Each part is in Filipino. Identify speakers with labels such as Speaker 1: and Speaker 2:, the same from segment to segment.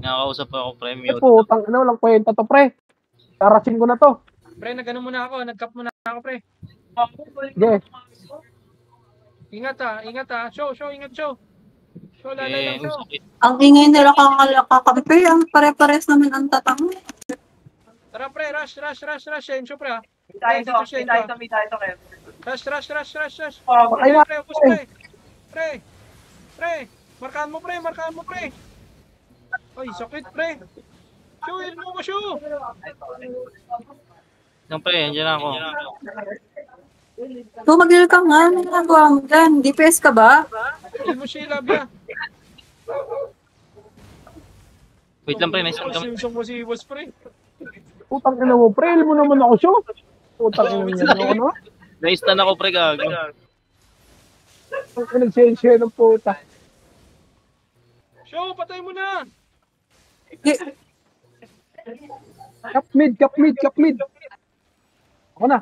Speaker 1: Nakakausap ako, pre,
Speaker 2: Ay,
Speaker 1: mute.
Speaker 2: putang ina, walang kwenta to, pre. Karasin ko na to.
Speaker 3: Pre, nag-ano muna ako, nag-cap muna ako, pre.
Speaker 2: Sige.
Speaker 3: Ingat ha. Show, ingat show. Show, lalay lang show.
Speaker 4: Ang ingay nila kakampi, ang pare-pares naman ang tatang.
Speaker 3: Tara pre, rush. Sensyo pre ha.
Speaker 5: May tayo to, Kev.
Speaker 3: Rush.
Speaker 2: Ay,
Speaker 3: Pre, ubus pre. Pre, markahan mo pre. Ay, sakit pre. Show, yun mo ko show.
Speaker 1: Nang pre, andyan ako.
Speaker 4: Tumagil ka nga, ano ginagawa mo dyan? DPS ka ba?
Speaker 3: Hindi mo siya labya.
Speaker 1: Wait lang, pre, may sound kami.
Speaker 3: Simsong mo si Iwas pre.
Speaker 2: putang ina mo, pre. Mo naman ako, show. Putang ina niya. Ano?
Speaker 1: Na-stun ako, pre, gago.
Speaker 2: Ang nagsensya ng puta.
Speaker 3: Show, patay mo na.
Speaker 2: Cap mid. Ako na.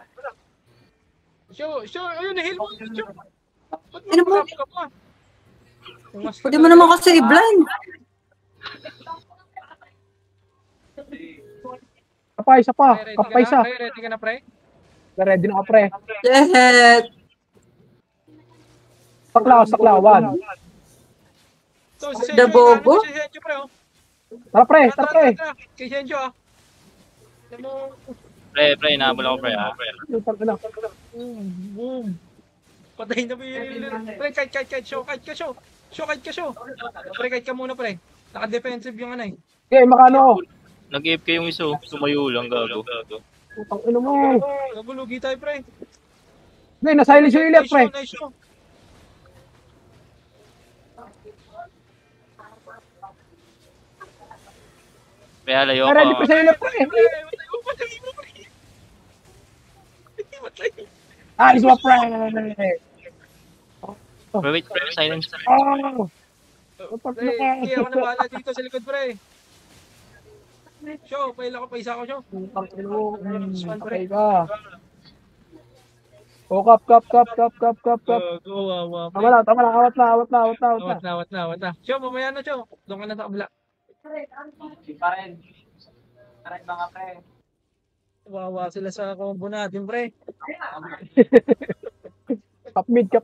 Speaker 3: Show, ayun, heal mo. Show. Ba't
Speaker 4: Ano ba?
Speaker 3: ka pa?
Speaker 4: Pwede mo naman kasi i-blind.
Speaker 2: Isa pa. Kapay isa.
Speaker 3: Ready ka na, pre?
Speaker 2: Ready na ka, pre.
Speaker 4: Dehet.
Speaker 2: Saklawan.
Speaker 3: So, si
Speaker 4: The
Speaker 3: Senjo,
Speaker 4: bobo?
Speaker 3: si Senjo, pre, oh.
Speaker 2: Tara, pre.
Speaker 3: Tara. Kay Senjo, ah. Alam mo,
Speaker 1: Pre, nahabol ako, pre, ha.
Speaker 2: Putang ina.
Speaker 3: boom. Patay na, pre. Kite, show. Show. Pre, kite ka muna, pre. Naka-defensive yung ano, eh.
Speaker 2: Okay, makano.
Speaker 1: Nag-AFK yung iso. Tumayo lang, gago.
Speaker 2: Putang ina mo.
Speaker 3: Nagulugi tayo, pre.
Speaker 2: Okay, na-silence yung left, pre.
Speaker 3: Nice show.
Speaker 1: Pre, halayo
Speaker 2: Ready
Speaker 1: ako.
Speaker 2: pa sa'yo left, pre. Alis mo, pre.
Speaker 1: Pre, wait, pre, silence.
Speaker 2: Oh.
Speaker 3: Pre, hindi ako nabala dito sa likod, pre. Show, paila ko pa isa ko, show.
Speaker 2: Putang ina mo. Okay ka. Oh, kap.
Speaker 3: Go.
Speaker 2: Tama na. Awat na.
Speaker 3: Show, mamaya na, show. Doon ka na sa kabila.
Speaker 5: Pa rin. Aray mga pre.
Speaker 3: Wawa sila sa combo natin, pre.
Speaker 2: Kap mid. Go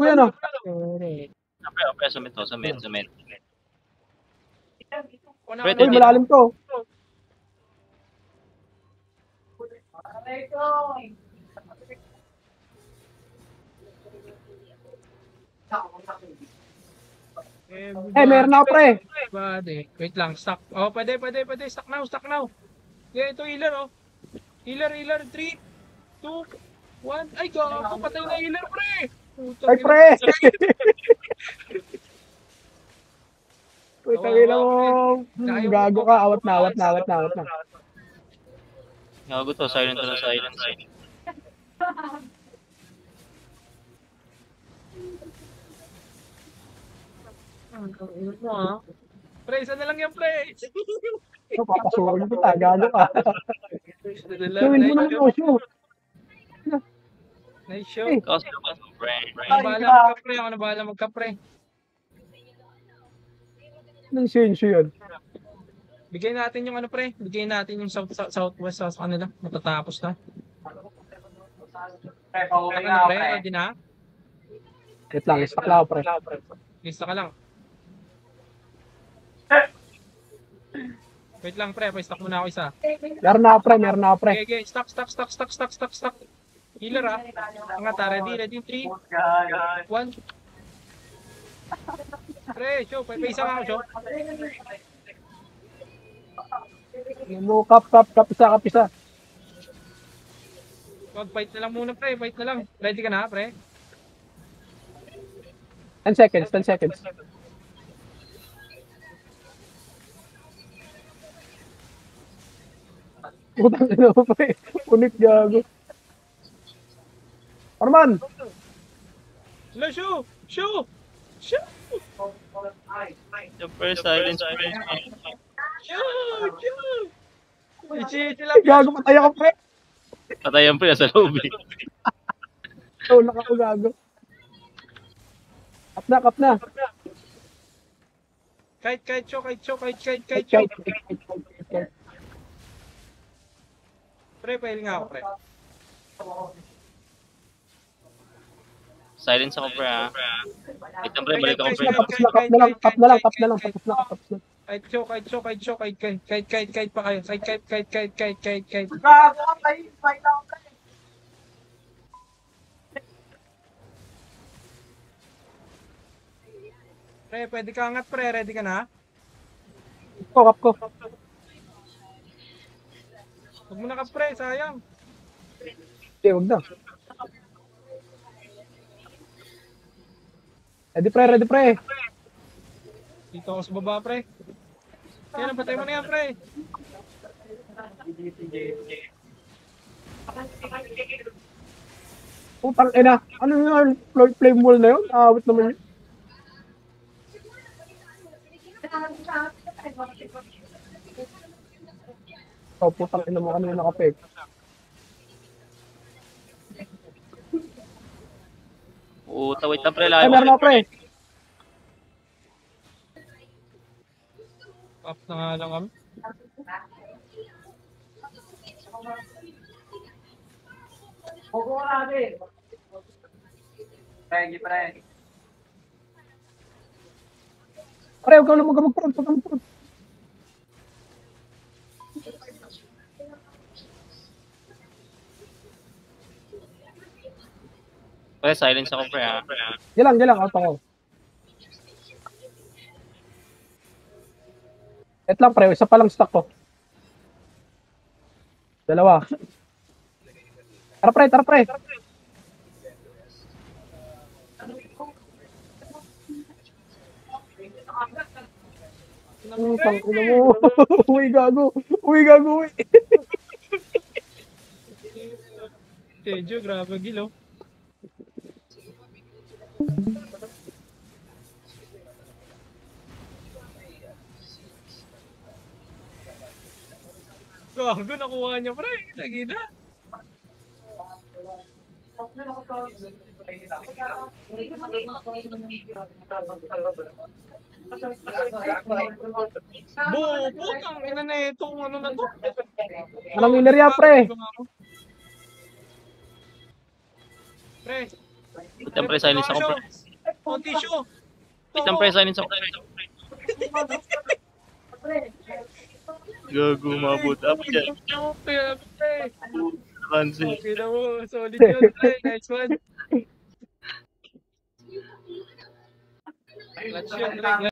Speaker 2: yan, oh.
Speaker 1: Pre, sumit.
Speaker 3: Pre,
Speaker 2: Uy, malalim to. Meron ako, pre.
Speaker 3: Wait lang, stock. Oh, pwede. Stock now. Yeah, ito healer, oh. Healer. 3, 2, 1. Ay, gago, patay na healer, pre.
Speaker 2: Ay, pre. Uy, tangina mo. Gago ka. Awat na.
Speaker 1: Gago to, silent.
Speaker 3: Pre, isa na lang yan, pre.
Speaker 2: Papasukin mo ta. Gago ka. Gawin mo naman ako, show.
Speaker 3: Nice show.
Speaker 1: Kasi, pre.
Speaker 3: Ako na bahala magka-pre.
Speaker 2: Anong sense yun?
Speaker 3: Bigay natin yung ano, pre. Bigay natin yung southwest sa kanila. Matatapos na.
Speaker 5: Pre, pauwi na ako, pre.
Speaker 3: Ready na?
Speaker 2: Wait lang, istaklaw, pre.
Speaker 3: Lista ka lang. Wait lang, pre. Pa-stock muna ako isa.
Speaker 2: Meron na ako, pre.
Speaker 3: Okay. Stock. Healer, ah. Angat, ready. 3, 1. Pre, show. Pa-isa nga ako, show.
Speaker 2: Mo, kap, isa.
Speaker 3: Mag-fight na lang muna, pre. Fight na lang. Ready ka na, pre?
Speaker 2: 10 seconds. Putang ina mo, pre. Unik, gago. Arman!
Speaker 3: Hello, show!
Speaker 1: Super silence, pre.
Speaker 3: Sila,
Speaker 2: Gago, patay ako, pre.
Speaker 1: Patayan, pre, sa loob.
Speaker 2: Tulak ako, gago. Kap na.
Speaker 3: Kite, choke. Pre, pahil nga ako, pre.
Speaker 1: Silence ako, pre, ha. Wait lang, pre. Balik ako, pre.
Speaker 2: Tapos na, kap na lang. Tapos na. Tapos na.
Speaker 3: Kite, choke. Kite pa kayo. Kite.
Speaker 5: Gago ka, pre. Fight ako, pre.
Speaker 3: Pre, pwede ka angat, pre. Ready ka na?
Speaker 2: Kap ko.
Speaker 3: Huwag mo na ka, pre. Sayang.
Speaker 2: Hindi, wag na. Ready, pre.
Speaker 3: Dito ako sa baba, pre. Yan, patay mo na yan, pre.
Speaker 2: Putang ina. Ano yung Lord Flame Wall na yun? Awit naman yun. Oh, putang ina mo. Ano yung nakapeg?
Speaker 1: Wait lang, pre.
Speaker 2: Ay, meron ako, pre.
Speaker 3: Up na nga lang kami.
Speaker 5: Huwag mo natin. Pre, pre.
Speaker 2: Pre, huwag ka na mag-prod.
Speaker 1: Pre, silence ako, pre, ha.
Speaker 2: Diyan lang. Out ako. Et lang, pre. Isa pa lang stock ko. Dalawa. Tara, pre. Tangina mo. Uy, gago.
Speaker 3: Tejo, grabe gilo. Gago, nakuha niya, pre. Lagi na. Putang ina na itong ano na to.
Speaker 2: Anong healer yan, pre?
Speaker 3: Pre.
Speaker 1: Wait lang, pre. Silence ako, pre.
Speaker 3: O, tissue.
Speaker 1: Wait lang, pre. Silence ako, pre. Gago, mabot. Up dyan.
Speaker 3: Pre.
Speaker 1: Fancy.
Speaker 3: Kita mo, solid yun, pre. Nice one. Clutch yun, pre.